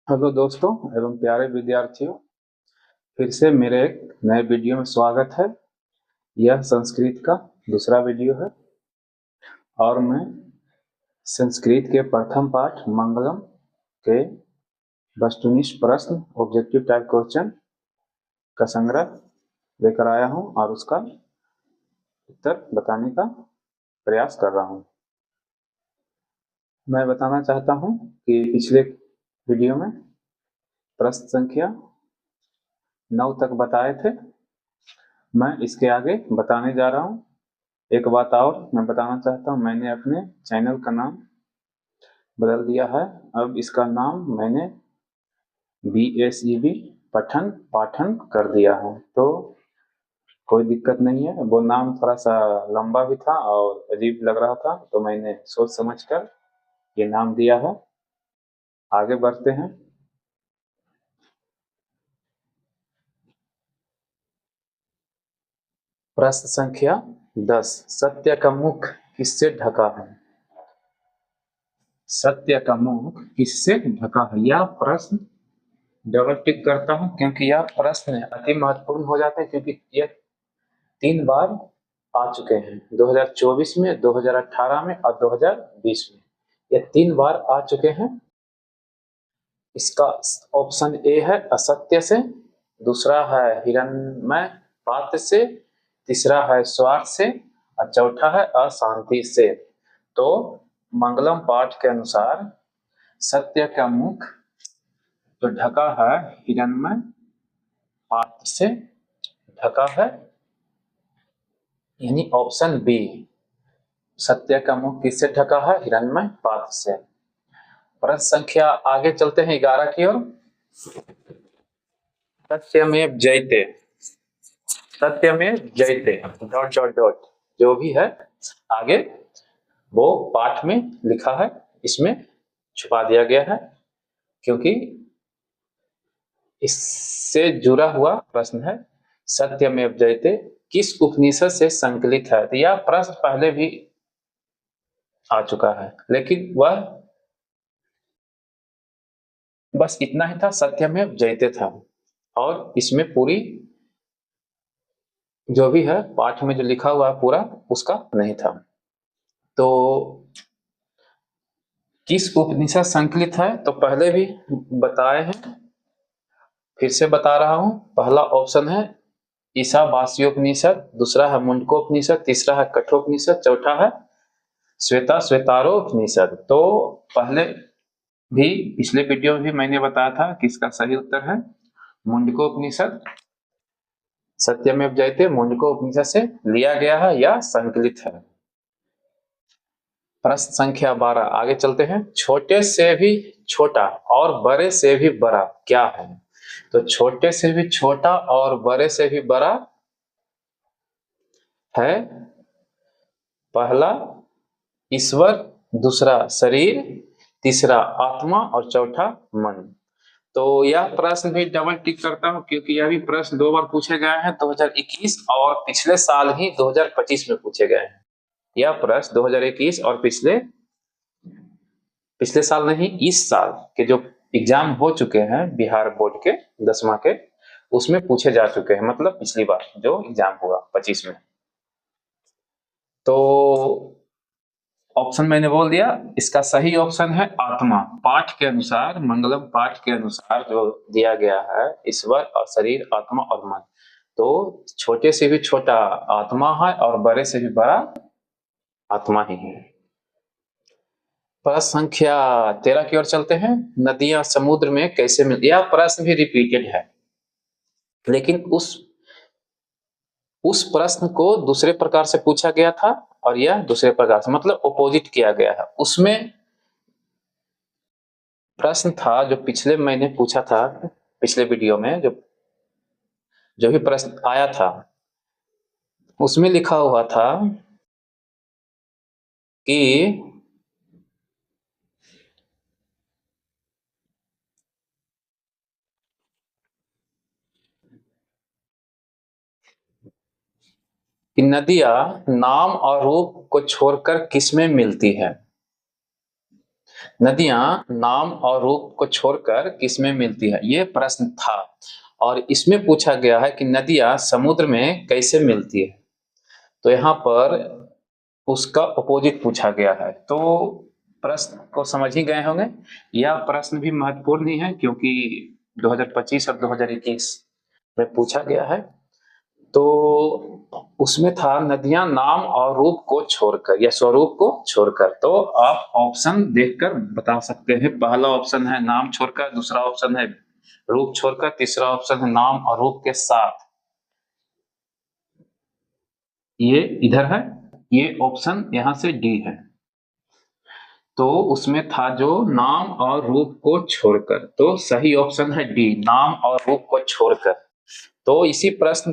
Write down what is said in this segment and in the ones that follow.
Hello दोस्तों एवं प्यारे विद्यार्थियों, फिर से मेरे एक नए वीडियो में स्वागत है। यह संस्कृत का दूसरा वीडियो है और मैं संस्कृत के प्रथम पाठ मंगलम के वस्तुनिष्ठ प्रश्न ऑब्जेक्टिव टाइप क्वेश्चन का संग्रह लेकर आया हूं और उसका उत्तर बताने का प्रयास कर रहा हूं। मैं बताना चाहता हूं कि पिछले वीडियो में प्रश्न संख्या 9 तक बताए थे। मैं इसके आगे बताने जा रहा हूं। एक बात और मैं बताना चाहता हूं, मैंने अपने चैनल का नाम बदल दिया है। अब इसका नाम मैंने BSEB पठन पाठन कर दिया है, तो कोई दिक्कत नहीं है। वो नाम थोड़ा सा लंबा भी था और अजीब लग रहा था, तो मैंने सोच समझकर ये नाम दिया है। आगे बढ़ते हैं। प्रश्न संख्या 10, सत्य का मुख किससे ढका है? सत्य का मुख किससे ढका है? यह प्रश्न डबल टिक करता हूं क्योंकि यह प्रश्न अति महत्वपूर्ण हो जाते हैं, क्योंकि ये 3 बार आ चुके हैं, 2024 में, 2018 में और 2020 में। ये 3 बार आ चुके हैं। इसका ऑप्शन ए है असत्य से, दूसरा है हिरण्मय पात्र से, तीसरा है स्वार्थ से और चौथा है अशांति से। तो मंगलम पाठ के अनुसार सत्य का मुख जो ढका है हिरण्मय पात्र से ढका है, यानी ऑप्शन बी। सत्य का मुख किससे ढका है? हिरण्मय पात्र से। प्रश्न संख्या आगे चलते हैं 11 की ओर। सत्यमेव जयते, सत्यमेव जयते डॉट डॉट डॉट जो भी है आगे वो पाठ में लिखा है, इसमें छुपा दिया गया है क्योंकि इससे जुड़ा हुआ प्रश्न है। सत्यमेव जयते किस उपनिषद से संकलित है? तो यह प्रश्न पहले भी आ चुका है, लेकिन वह बस इतना ही था, सत्यमेव जयते था, और इसमें पूरी जो भी है पाठ में जो लिखा हुआ है पूरा उसका नहीं था। तो किस उपनिषद संकलित है? तो पहले भी बताए हैं, फिर से बता रहा हूं। पहला ऑप्शन है ईशावास्योपनिषद, दूसरा है मुंडकोपनिषद, तीसरा है कठोपनिषद, चौथा है श्वेता श्वेतारोपनिषद। तो पहले भी पिछले वीडियो में भी मैंने बताया था कि इसका सही उत्तर है मुंडकोपनिषद। सत्यमेव जयते मुंडकोपनिषद से लिया गया है या संकलित है। प्रश्न संख्या 12 आगे चलते हैं। छोटे से भी छोटा और बड़े से भी बड़ा क्या है? तो छोटे से भी छोटा और बड़े से भी बड़ा है पहला ईश्वर, दूसरा शरीर, तीसरा आत्मा और चौथा मन। तो यह प्रश्न भी डबल टिक करता हूं क्योंकि यह भी प्रश्न 2 बार पूछे गए हैं, 2021 और पिछले साल ही 2025 में पूछे गए हैं। यह प्रश्न 2021 और पिछले साल नहीं, इस साल के जो एग्जाम हो चुके हैं बिहार बोर्ड के 10वां के, उसमें पूछे जा चुके हैं, मतलब पिछली बार जो एग्जाम हुआ 25 में। तो ऑप्शन मैंने बोल दिया, इसका सही ऑप्शन है आत्मा। पाठ के अनुसार, मंगलम पाठ के अनुसार जो दिया गया है ईश्वर और शरीर, आत्मा और मन, तो छोटे से भी छोटा आत्मा है और बड़े से भी बड़ा आत्मा ही है। प्रश्न संख्या 13 की ओर चलते हैं। नदियां समुद्र में कैसे मिलती? यह प्रश्न भी रिपीटेड है, लेकिन उस प्रश्न को दूसरे प्रकार से पूछा गया था और यह दूसरे प्रकार से, मतलब अपोजिट किया गया है। उसमें प्रश्न था जो पिछले मैंने पूछा था, पिछले वीडियो में जो भी प्रश्न आया था उसमें लिखा हुआ था कि नदियां नाम और रूप को छोड़कर किसमें मिलती है? नदियां नाम और रूप को छोड़कर किसमें मिलती है, ये प्रश्न था। और इसमें पूछा गया है कि नदियां समुद्र में कैसे मिलती है, तो यहाँ पर उसका अपोजिट पूछा गया है। तो प्रश्न को समझ ही गए होंगे। यह प्रश्न भी महत्वपूर्ण ही है क्योंकि 2025 और 2021 में पूछा गया है। तो उसमें था नदियां नाम और रूप को छोड़कर या स्वरूप को छोड़कर। तो आप ऑप्शन देखकर बता सकते हैं। पहला ऑप्शन है नाम छोड़कर, दूसरा ऑप्शन है रूप छोड़कर, तीसरा ऑप्शन है नाम और रूप के साथ। ये इधर है, ये ऑप्शन यहां से डी है। तो उसमें था जो नाम और रूप को छोड़कर, तो सही ऑप्शन है डी, नाम और रूप को छोड़कर। तो इसी प्रश्न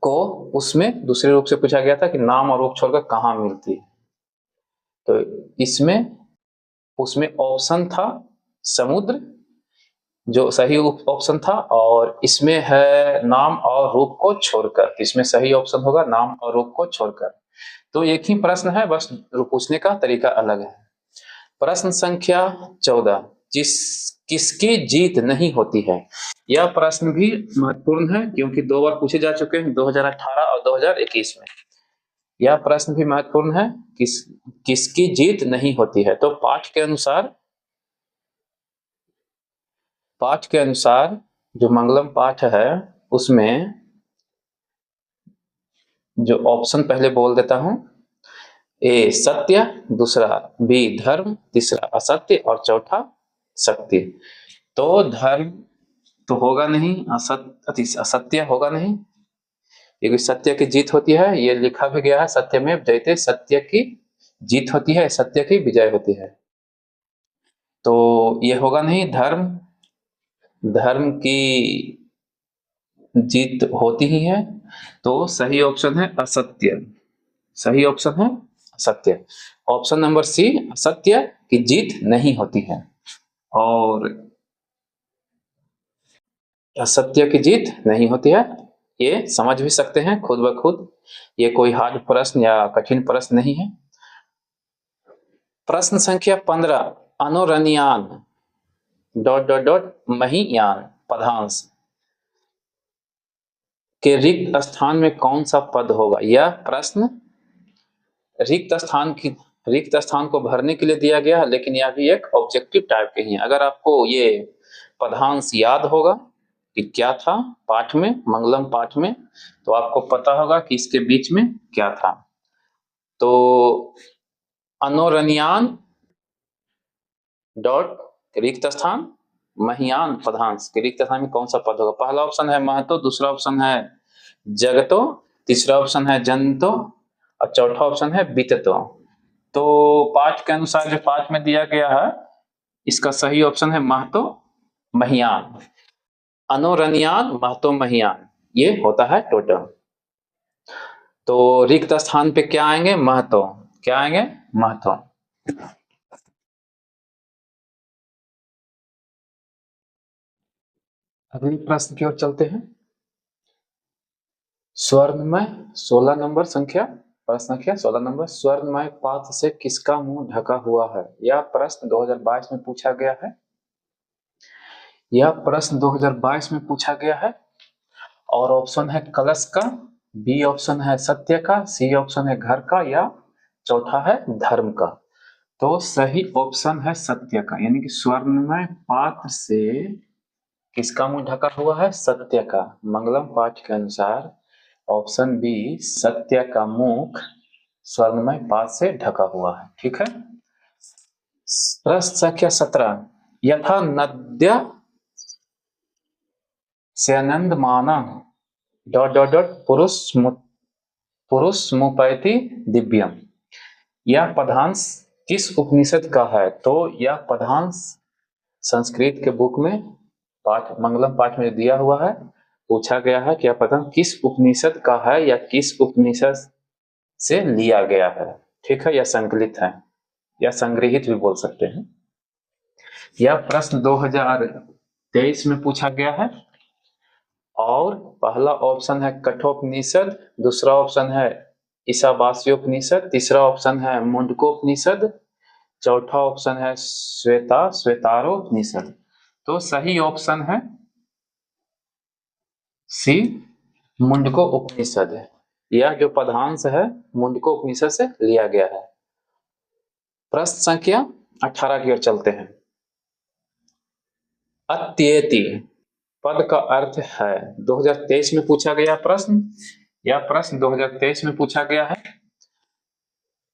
को उसमें दूसरे रूप से पूछा गया था कि नाम और रूप छोड़कर कहाँ मिलती है। तो इसमें उसमें ऑप्शन था समुद्र, जो सही ऑप्शन था, और इसमें है नाम और रूप को छोड़कर। इसमें सही ऑप्शन होगा नाम और रूप को छोड़कर। तो एक ही प्रश्न है, बस पूछने का तरीका अलग है। प्रश्न संख्या 14, किसकी जीत नहीं होती है। यह प्रश्न भी महत्वपूर्ण है क्योंकि 2 बार पूछे जा चुके हैं, 2018 और 2021 में। यह प्रश्न भी महत्वपूर्ण है, किसकी जीत नहीं होती है। तो पाठ के अनुसार जो मंगलम पाठ है उसमें जो ऑप्शन पहले बोल देता हूं, ए सत्य, दूसरा बी धर्म, तीसरा असत्य और चौथा सत्य। तो धर्म तो होगा नहीं, असत्य होगा नहीं, क्योंकि सत्य की जीत होती है। ये लिखा भी गया है सत्यमेव जयते, सत्य की जीत होती है, सत्य की विजय होती है। तो ये होगा नहीं, धर्म की जीत होती ही है। तो सही ऑप्शन है असत्य, सही ऑप्शन है असत्य। ऑप्शन नंबर सी, असत्य की जीत नहीं होती है। और असत्य की जीत नहीं होती है, ये समझ भी सकते हैं खुद ब खुद। ये कोई हार्ड प्रश्न या कठिन प्रश्न नहीं है। प्रश्न संख्या 15, अनुरणयान डॉट डॉट डॉट महीयान पदांश के रिक्त स्थान में कौन सा पद होगा। यह प्रश्न रिक्त स्थान को भरने के लिए दिया गया है, लेकिन यह भी एक ऑब्जेक्टिव टाइप के ही है। अगर आपको ये पदांश याद होगा कि क्या था पाठ में, मंगलम पाठ में, तो आपको पता होगा कि इसके बीच में क्या था। तो अनुरणयान डॉट रिक्त स्थान महीयान पदांश के रिक्त स्थान में कौन सा पद होगा। पहला ऑप्शन है महतो, दूसरा ऑप्शन है जगतो, तीसरा ऑप्शन है जंतो और चौथा ऑप्शन है बीततो। तो पाठ के अनुसार जो पाठ में दिया गया है, इसका सही ऑप्शन है महतो महीयान। अनुरणयान महतो महीयान, ये होता है टोटल। तो रिक्त स्थान पे क्या आएंगे, महतो। क्या आएंगे, महतो। अगले प्रश्न की ओर चलते हैं। स्वर्णमय 16 नंबर संख्या, प्रश्न संख्या 16 नंबर, स्वर्णमय पात्र से किसका मुंह ढका हुआ है। यह प्रश्न 2022 में पूछा गया है। यह प्रश्न 2022 में पूछा गया है और ऑप्शन है कलश का, बी ऑप्शन है सत्य का, सी ऑप्शन है घर का, या चौथा है धर्म का। तो सही ऑप्शन है सत्य का, यानी कि स्वर्णमय पात्र से किसका मुंह ढका हुआ है, सत्य का। मंगलम पाठ के अनुसार ऑप्शन बी, सत्य का मुख स्वर्णमय पात्र से ढका हुआ है। ठीक है। प्रश्न संख्या 17, यथा नद्या से आनंद माना डॉट डॉट डॉट पुरुष मुपैति दिव्यम। यह पदांश किस उपनिषद का है। तो यह पदांश संस्कृत के बुक में पाठ, मंगलम पाठ में दिया हुआ है। पूछा गया है कि यह पदांश किस उपनिषद का है या किस उपनिषद से लिया गया है। ठीक है, यह संकलित है या संग्रहित भी बोल सकते हैं। यह प्रश्न 2023 में पूछा गया है और पहला ऑप्शन है कठोपनिषद, दूसरा ऑप्शन है ईशावास्योपनिषद, तीसरा ऑप्शन है मुंडकोपनिषद, चौथा ऑप्शन है श्वेतारोपनिषद। तो सही ऑप्शन है सी, मुंडको उपनिषद है। यह जो पदांश है मुंडको उपनिषद से लिया गया है। प्रश्न संख्या 18 की ओर चलते हैं। अत्येति पद का अर्थ है, 2023 में पूछा गया प्रश्न, यह प्रश्न 2023 में पूछा गया है।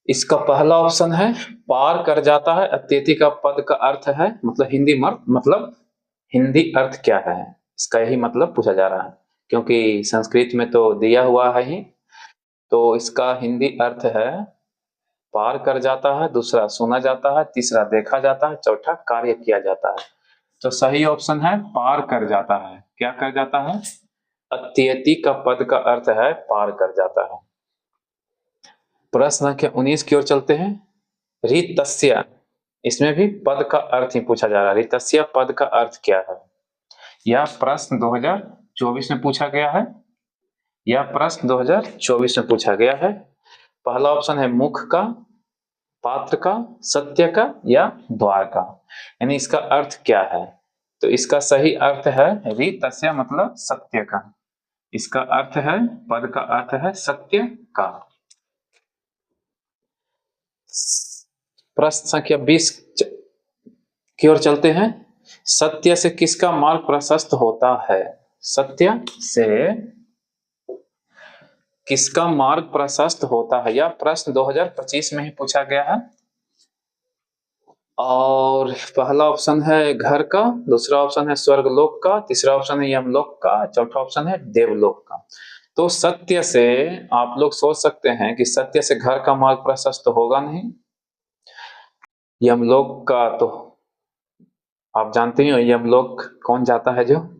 इसका पहला ऑप्शन है पार कर जाता है। अत्येति का पद का अर्थ है, मतलब हिंदी अर्थ क्या है, इसका यही मतलब पूछा जा रहा है, क्योंकि संस्कृत में तो दिया हुआ है ही। तो इसका हिंदी अर्थ है पार कर जाता है, दूसरा सुना जाता है, तीसरा देखा जाता है, चौथा कार्य किया जाता है। तो सही ऑप्शन है पार कर जाता है। क्या कर जाता है? अत्येति का पद का अर्थ है पार कर जाता है। प्रश्न संख्या 19 की ओर चलते हैं। ऋतस्य, इसमें भी पद का अर्थ ही पूछा जा रहा है। ऋतस्य पद का अर्थ क्या है? यह प्रश्न 2024 में पूछा गया है। यह प्रश्न 2024 में पूछा गया है। पहला ऑप्शन है मुख का, पात्र का, सत्य का या द्वार का। यानी इसका अर्थ क्या है? तो इसका सही अर्थ है ऋतस्य मतलब सत्य का। इसका अर्थ है, पद का अर्थ है सत्य का। प्रश्न संख्या 20 की ओर चलते हैं। सत्य से किसका मार्ग प्रशस्त होता है? सत्य से किसका मार्ग प्रशस्त होता है? यह प्रश्न 2025 में ही पूछा गया है। और पहला ऑप्शन है घर का, दूसरा ऑप्शन है स्वर्गलोक का, तीसरा ऑप्शन है यमलोक का, चौथा ऑप्शन है देवलोक का। तो सत्य से आप लोग सोच सकते हैं कि सत्य से घर का मार्ग प्रशस्त होगा नहीं। यमलोक का तो आप जानते ही हो, यमलोक कौन जाता है? जो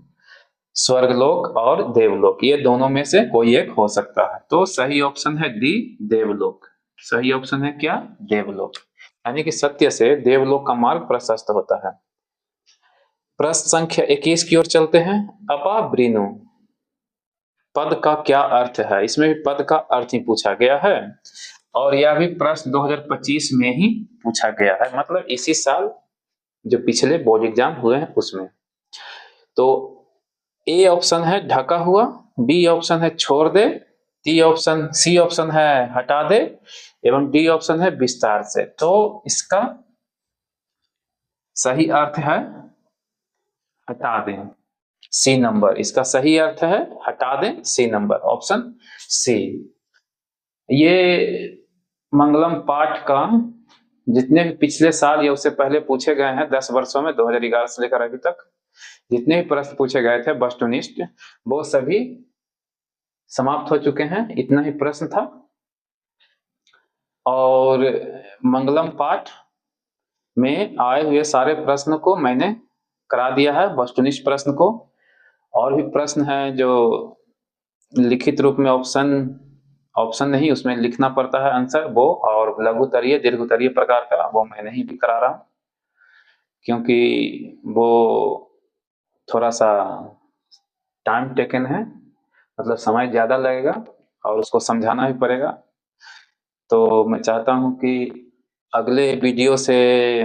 स्वर्गलोक और देवलोक, ये दोनों में से कोई एक हो सकता है। तो सही ऑप्शन है डी, देवलोक। सही ऑप्शन है क्या? देवलोक। यानी कि सत्य से देवलोक का मार्ग प्रशस्त होता है। प्रश्न संख्या 21 की ओर चलते हैं। अपावृणु पद का क्या अर्थ है? इसमें भी पद का अर्थ ही पूछा गया है, और यह भी प्रश्न 2025 में ही पूछा गया है, मतलब इसी साल जो पिछले बोर्ड एग्जाम हुए हैं उसमें। तो ए ऑप्शन है ढका हुआ, बी ऑप्शन है छोड़ दे, सी ऑप्शन है हटा दे, एवं डी ऑप्शन है विस्तार से। तो इसका सही अर्थ है हटा दें, सी नंबर। इसका सही अर्थ है हटा दें, सी नंबर, ऑप्शन सी। ये मंगलम पाठ का जितने भी पिछले साल या उससे पहले पूछे गए हैं 10 वर्षों में, 2011 से लेकर अभी तक जितने भी प्रश्न पूछे गए थे वस्तुनिष्ठ, वो सभी समाप्त हो चुके हैं। इतना ही प्रश्न था। और मंगलम पाठ में आए हुए सारे प्रश्न को मैंने करा दिया है, वस्तुनिष्ठ प्रश्न को। और भी प्रश्न है जो लिखित रूप में ऑप्शन नहीं, उसमें लिखना पड़ता है आंसर, वो और लघुतरीय दीर्घोत्तरीय प्रकार का, वो मैं नहीं भी करा रहा हूँ, क्योंकि वो थोड़ा सा टाइम टेकन है, मतलब समय ज्यादा लगेगा और उसको समझाना भी पड़ेगा। तो मैं चाहता हूँ कि अगले वीडियो से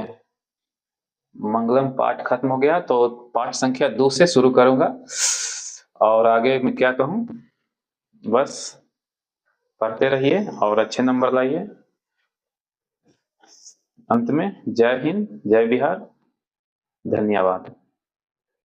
मंगलम पाठ खत्म हो गया तो पाठ संख्या 2 से शुरू करूंगा। और आगे मैं क्या कहूँ, बस पढ़ते रहिए और अच्छे नंबर लाइए। अंत में जय हिंद, जय बिहार, धन्यवाद।